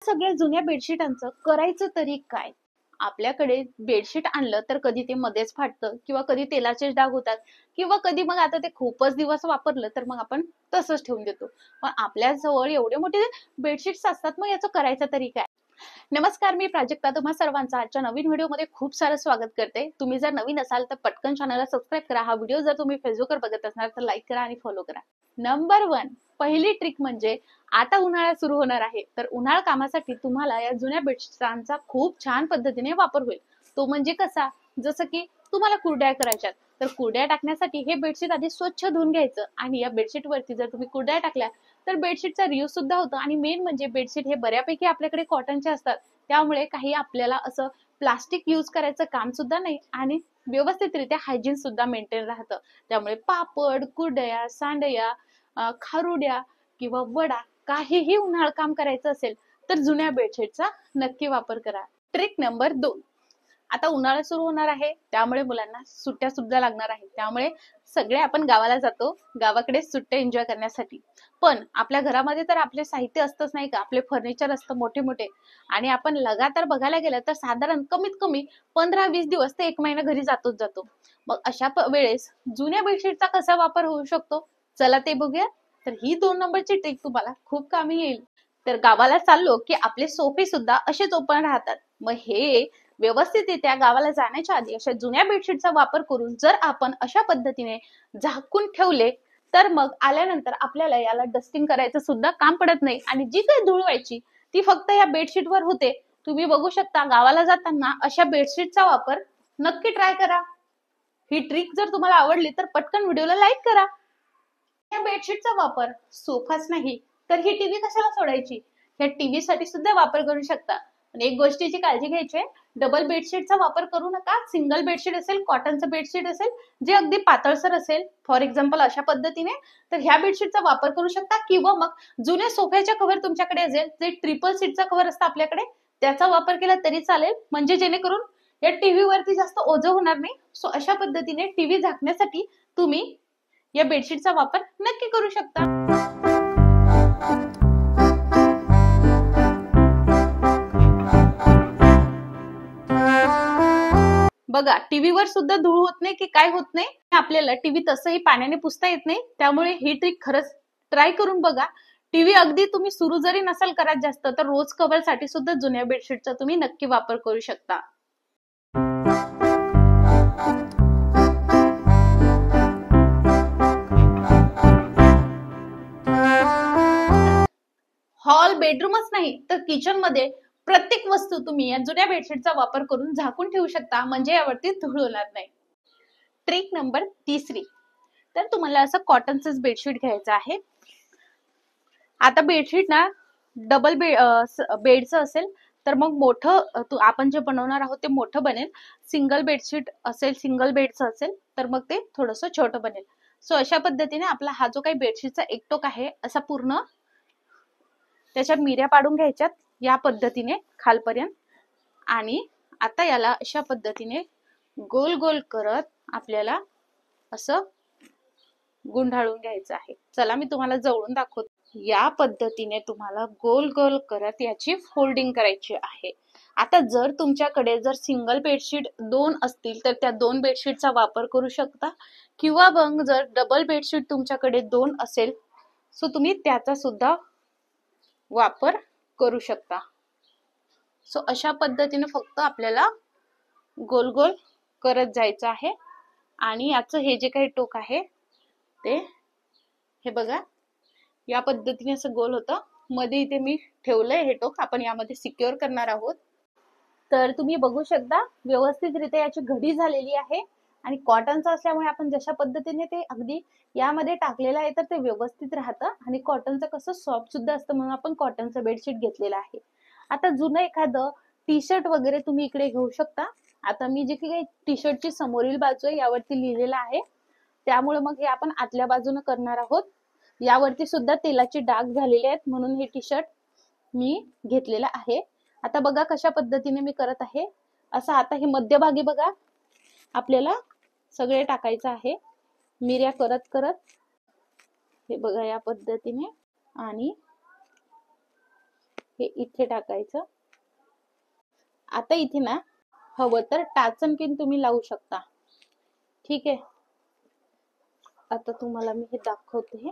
सगळ्या जुन्या बेडशीटांचं करायचं तरी काय? आपल्याकडे बेडशीट आणलं तर कधी ते मध्येच फाटतं किंवा कधी तेलाचे डाग होतात किंवा कधी मग आता ते खूपच दिवस वापरलं तर मग आपण तसंच ठेवून देतो. पण आपल्या जवळ एवढे मोठे बेडशीट्स असतात, मग याचं करायचं तरी काय? नमस्कार, मी प्राजक्ता तुम्हा सर्वांचं आजच्या नवीन व्हिडिओमध्ये खूप सारं स्वागत करते. तुम्ही जर नवीन असाल तर पटकन चॅनलला सबस्क्राईब करा. हा व्हिडिओ जर तुम्ही फेसबुकवर बघत असणार तर लाईक करा आणि फॉलो करा. नंबर 1, पहिली ट्रिक म्हणजे आता उन्हाळा सुरू होणार आहे, तर उन्हाळा कामासाठी तुम्हाला या जुन्या बेडशीटांचा खूप छान पद्धतीने वापर होईल. तो म्हणजे कसा? जसं की तुम्हाला कुरड्या करायच्यात, तर कुरड्या टाकण्यासाठी हे बेडशीट आधी स्वच्छ धुवून घ्यायचं आणि या बेडशीट वरती जर तुम्ही कुरड्या टाकल्या तर बेडशीटचा रियूज सुद्धा होतो. आणि मेन म्हणजे बेडशीट हे बऱ्यापैकी आपल्याकडे कॉटनचे असतात, त्यामुळे काही आपल्याला असं प्लास्टिक यूज करायचं काम सुद्धा नाही आणि व्यवस्थितरित्या हायजीन सुद्धा मेंटेन राहतं. त्यामुळे पापड, कुरडया, सांडया, खारुड्या किंवा वडा काहीही उन्हाळ काम करायचं असेल तर जुन्या बेडशीटचा नक्की वापर करा. ट्रिक नंबर 2, आता उन्हाळा सुरू होणार आहे, त्यामुळे मुलांना सुट्ट्या सुद्धा लागणार आहे. त्यामुळे सगळे आपण गावाला जातो, गावाकडे सुट्ट्या एन्जॉय करण्यासाठी. पण आपल्या घरामध्ये तर आपले साहित्य असतंच नाही का? आपले फर्निचर असतं मोठे मोठे, आणि आपण लगातार बघायला गेलं तर साधारण कमीत कमी 15-20 दिवस ते 1 महिना घरी जातोच जातो. मग अशा वेळेस जुन्या बेडशीटचा कसा वापर होऊ शकतो, चला ते बघूया. तर ही 2 नंबरची ट्रिक तुम्हाला खूप कामी येईल. तर गावाला चाललो की आपले सोफे सुद्धा असेच ओपन राहतात. मग हे व्यवस्थितरित्या गावाला जाण्याच्या आधी अशा जुन्या बेडशीटचा वापर करून जर आपण अशा पद्धतीने झाकून ठेवले तर मग आल्यानंतर आपल्याला याला डस्टिंग करायचं सुद्धा काम पडत नाही आणि जी काही धूळ व्हायची ती फक्त या बेडशीटवर होते. तुम्ही बघू शकता, गावाला जाताना अशा बेडशीटचा वापर नक्की ट्राय करा. ही ट्रिक जर तुम्हाला आवडली तर पटकन व्हिडिओला लाईक करा. या बेडशीटचा वापर सोफाच नाही तर ही टीव्ही कशाला सोडायची, या टीव्ही साठी सुद्धा वापर करू शकता. आणि एक गोष्टीची काळजी घ्यायची आहे, डबल बेडशीटचा वापर करू नका. सिंगल बेडशीट असेल, कॉटनचं बेडशीट असेल जे अगदी पातळसर असेल, फॉर एक्झाम्पल अशा पद्धतीने, तर ह्या बेडशीटचा वापर करू शकता. किंवा मग जुन्या सोफ्याच्या कव्हर तुमच्याकडे असेल, जे ट्रिपल सीटचा कव्हर असतं आपल्याकडे, त्याचा वापर केला तरी चालेल, म्हणजे जेणेकरून या टीव्ही वरती जास्त ओझं होणार नाही. सो अशा पद्धतीने टीव्ही झाकण्यासाठी तुम्ही या बेडशीटचा वापर नक्की करू शकता. बघा, टीव्हीवर सुद्धा धूळ होत नाही की काय होत नाही. आपल्याला टीव्ही तसंही पाण्याने पुसता येत नाही, त्यामुळे ही ट्रिक खरंच ट्राय करून बघा. टीव्ही अगदी तुम्ही सुरू जरी नसाल करत जास्त, तर रोज कव्हर साठी सुद्धा जुन्या बेडशीटचा तुम्ही नक्की वापर करू शकता. हॉल, बेडरूमच नाही तर किचन मध्ये प्रत्येक वस्तू तुम्ही या जुन्या बेडशीटचा वापर करून झाकून ठेवू शकता, म्हणजे यावरती धूळ होणार नाही. ट्रिक नंबर 3, तर तुम्हाला असं कॉटनचंच बेडशीट घ्यायचं आहे. आता बेडशीट ना डबल बेडचं असेल तर मग मोठं आपण जे बनवणार आहोत ते मोठं बनेल. सिंगल बेडशीट असेल, सिंगल बेडचं असेल तर मग ते थोडंसं छोटं बनेल. सो अशा पद्धतीने आपला हा जो काही बेडशीटचा एक टोक आहे असा पूर्ण त्याच्यात मिऱ्या पाडून घ्यायच्यात या पद्धतीने खालपर्यंत. आणि आता याला अशा पद्धतीने गोल गोल करत आपल्याला असं गुंडाळून घ्यायचं आहे. चला मी तुम्हाला जवळून दाखवते. या पद्धतीने तुम्हाला गोल गोल करत याची फोल्डिंग करायची आहे. आता जर तुमच्याकडे जर सिंगल बेडशीट 2 असतील तर त्या 2 बेडशीटचा वापर करू शकता, किंवा मग जर डबल बेडशीट तुमच्याकडे 2 असेल सो तुम्ही त्याचा सुद्धा वापर करू शकता. सो अशा पद्धतीने फक्त आपल्याला गोल गोल करत जायचं आहे. आणि याचं हे जे काही टोक आहे ते हे बघा या पद्धतीने असं गोल होतं. मध्ये इथे मी ठेवलंय हे टोक, आपण यामध्ये सिक्युअर करणार आहोत. तर तुम्ही बघू शकता व्यवस्थितरित्या याची घडी झालेली आहे. आणि कॉटनचं असल्यामुळे आपण जशा पद्धतीने ते अगदी यामध्ये टाकलेलं आहे तर ते व्यवस्थित राहतं. आणि कॉटनचं कसं सॉफ्ट सुद्धा असतं, म्हणून आपण कॉटनचं बेडशीट घेतलेलं आहे. आता जुनं एखादं टी शर्ट वगैरे तुम्ही इकडे घेऊ शकता. आता मी जे काही टी शर्टची समोरील बाजू आहे यावरती लिहिलेलं आहे, त्यामुळे मग हे आपण आतल्या बाजूने करणार आहोत. यावरती सुद्धा तेलाचे डाग झालेले आहेत, म्हणून हे टी शर्ट मी घेतलेलं आहे. आता बघा कशा पद्धतीने मी करत आहे. असं आता हे मध्यभागी बघा आपल्याला सगळे टाकायचं आहे मिऱ्या करत करत. हे बघा या पद्धतीने. आणि हे इथे टाकायचं. आता इथे ना हवं तर टाचन पिन तुम्ही लावू शकता. ठीक आहे, आता तुम्हाला मी हे दाखवते.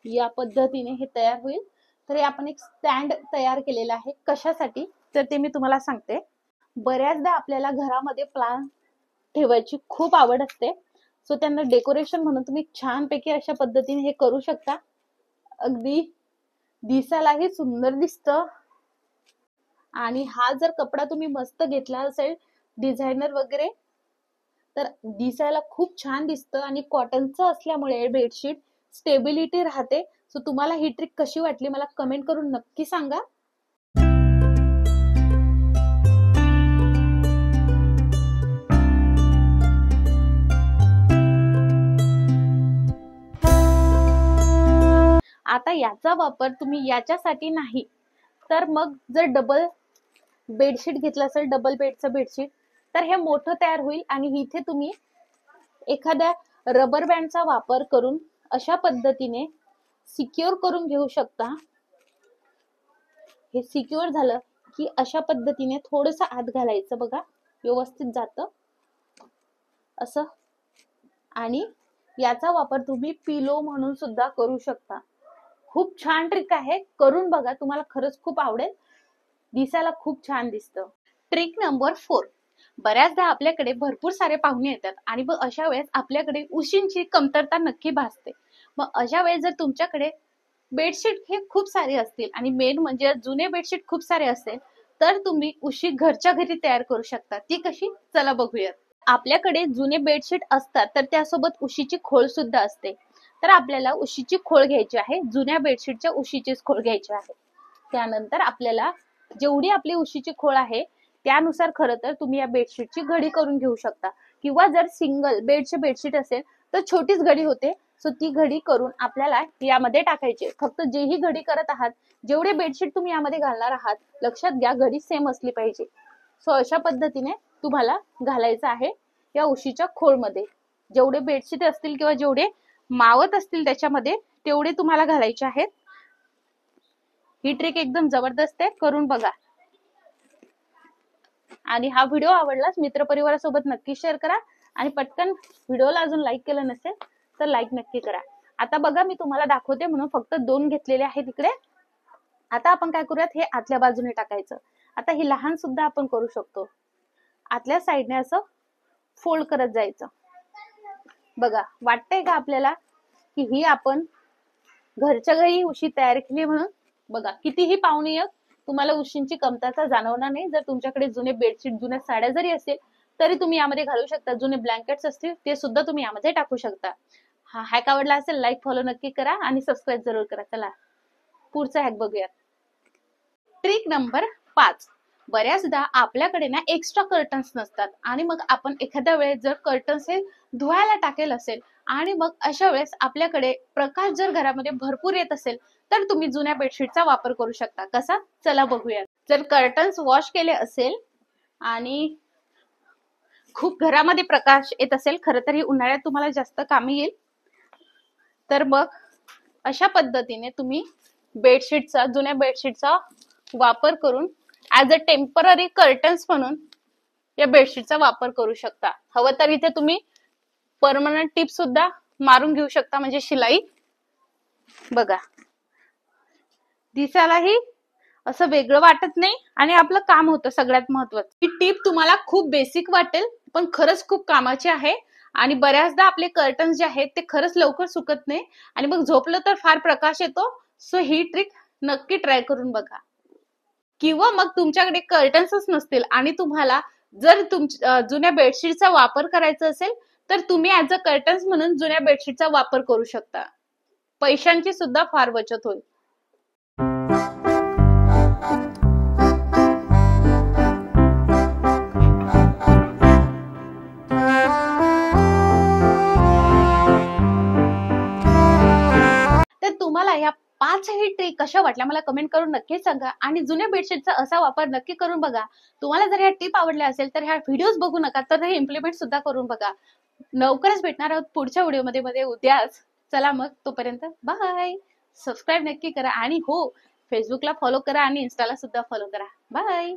या पद्धतीने हे तयार होईल. तर आपण एक स्टँड तयार केलेला आहे. कशासाठी तर ते मी तुम्हाला सांगते. बऱ्याचदा आपल्याला घरामध्ये प्लांट ठेवायची खूप आवड असते, सो त्यांना डेकोरेशन म्हणून तुम्ही छानपैकी अशा पद्धतीने हे करू शकता. अगदी दिसायलाही सुंदर दिसतं. आणि हा जर कपडा तुम्ही मस्त घेतला असेल डिझायनर वगैरे तर दिसायला खूप छान दिसतं. आणि कॉटनचं असल्यामुळे बेडशीट स्टेबिलिटी राहते. सो तुम्हाला ही ट्रिक कशी वाटली मला कमेंट करून नक्की सांगा. आता याचा वापर तुम्ही याच्यासाठी नाही तर मग जर डबल बेडशीट घेतलं असेल, डबल बेडचं बेडशीट, तर हे मोठं तयार होईल. आणि इथे तुम्ही एखाद्या रबर बँडचा वापर करून अशा पद्धतीने सिक्युअर करून घेऊ शकता. हे सिक्युअर झालं की अशा पद्धतीने थोडस आत घालायचं, बघा व्यवस्थित जातं असं. आणि याचा वापर तुम्ही पिलो म्हणून सुद्धा करू शकता. खूप छान ट्रिक आहे, करून बघा, तुम्हाला खरंच खूप आवडेल. दिसायला खूप छान दिसतं. Trick number 4. बऱ्याचदा आपल्याकडे भरपूर सारे पाहुणे येतात आणि मग अशा वेळेस आपल्याकडे उशींची कमतरता नक्की भासते. मग अशा वेळेस जर तुमच्याकडे बेडशीट हे खूप सारे असतील आणि मेन म्हणजे जुने बेडशीट खूप सारे असेल तर तुम्ही उशी घरच्या घरी तयार करू शकता. ती कशी, चला बघूयात. आपल्याकडे जुने बेडशीट असतात तर त्यासोबत उशीची खोळ सुद्धा असते. तर आपल्याला उशीची खोळ घ्यायची आहे. जुन्या बेडशीटच्या उशीचीच खोळ घ्यायची आहे. त्यानंतर आपल्याला जेवढी आपली उशीची खोळ आहे त्यानुसार खरं तर तुम्ही या बेडशीटची घडी करून घेऊ शकता. किंवा जर सिंगल बेडचे बेडशीट असेल तर छोटीच घडी होते. सो ती घडी करून आपल्याला यामध्ये टाकायची. फक्त जेही घडी करत आहात, जेवढे बेडशीट तुम्ही यामध्ये घालणार आहात, लक्षात घ्या घडी सेम असली पाहिजे. सो अशा पद्धतीने तुम्हाला घालायचं आहे या उशीच्या खोळमध्ये. जेवढे बेडशीट असतील किंवा जेवढे मावत असतील त्याच्यामध्ये तेवढे तुम्हाला घालायचे आहेत. ही ट्रिक एकदम जबरदस्त आहे, करून बघा. आणि हा व्हिडिओ आवडलास मित्रपरिवारासोबत नक्की शेअर करा. आणि पटकन व्हिडिओला अजून लाईक केलं नसेल तर लाईक नक्की करा. आता बघा मी तुम्हाला दाखवते म्हणून फक्त 2 घेतलेले आहेत इकडे. आता आपण काय करूयात, हे आतल्या बाजूने टाकायचं. आता हे लहान सुद्धा आपण करू शकतो. आतल्या साईडने असं फोल्ड करत जायचं. बघा वाटतंय का आपल्याला की ही आपण घरच्या घरी उशी तयार केली म्हणून. बघा कितीही पाहुणे तुम्हाला उशींची कमतरता जाणवणार नाही. जर तुमच्याकडे जुने बेडशीट, जुन्या साड्या जरी असेल तरी तुम्ही यामध्ये घालू शकता. जुने ब्लँकेट्स असतील ते सुद्धा तुम्ही यामध्ये टाकू शकता. हा हॅक आवडला असेल लाईक फॉलो नक्की करा आणि सबस्क्राईब जरूर करा. चला पुढचा हॅक बघूयात. Trick number 5. बऱ्याचदा आपल्याकडे ना एक्स्ट्रा कर्टन्स नसतात आणि मग आपण एखाद्या वेळेस जर कर्टन्स हे धुवायला टाकेल असेल आणि मग अशा वेळेस आपल्याकडे प्रकाश जर घरामध्ये भरपूर येत असेल तर तुम्ही जुन्या बेडशीटचा वापर करू शकता. कसा, चला बघूया. जर कर्टन्स वॉश केले असेल आणि खूप घरामध्ये प्रकाश येत असेल, खरं तर ही उन्हाळ्यात तुम्हाला जास्त कामी येईल, तर मग अशा पद्धतीने तुम्ही बेडशीटचा, जुन्या बेडशीटचा वापर करून ऍज अ टेम्पररी कर्टन्स म्हणून या बेडशीटचा वापर करू शकता. हवं तर इथे तुम्ही परमनंट टिप सुद्धा मारून घेऊ शकता, म्हणजे शिलाई. बघा दिसायलाही असं वेगळं वाटत नाही आणि आपलं काम होतं. सगळ्यात महत्वाचं, ही टिप तुम्हाला खूप बेसिक वाटेल पण खरंच खूप कामाची आहे. आणि बऱ्याचदा आपले कर्टन्स जे आहेत ते खरंच लवकर सुकत नाही आणि मग झोपलं तर फार प्रकाश येतो. सो ही ट्रिक नक्की ट्राय करून बघा. किंवा मग तुमच्याकडे कर्टन्सच नसतील आणि तुम्हाला जर जुन्या बेडशीटचा वापर करायचा असेल तर तुम्ही ऍज अ कर्टन्स म्हणून जुन्या बेडशीटचा वापर करू शकता. पैशांची सुद्धा फार बचत होईल. तर तुम्हाला या 5ही ट्रिक कशा वाटल्या मला कमेंट करून नक्की सांगा. आणि जुन्या बेडशीटचा असा वापर नक्की करून बघा. तुम्हाला जर ह्या टिप आवडल्या असेल तर ह्या व्हिडिओज बघू नका, तर हे इम्प्लिमेंट सुद्धा करून बघा. लवकरच भेटणार आहोत पुढच्या व्हिडिओमध्ये उद्याच. चला मग तोपर्यंत बाय. सबस्क्राईब नक्की करा आणि हो, फेसबुकला फॉलो करा आणि इन्स्टाला सुद्धा फॉलो करा. बाय.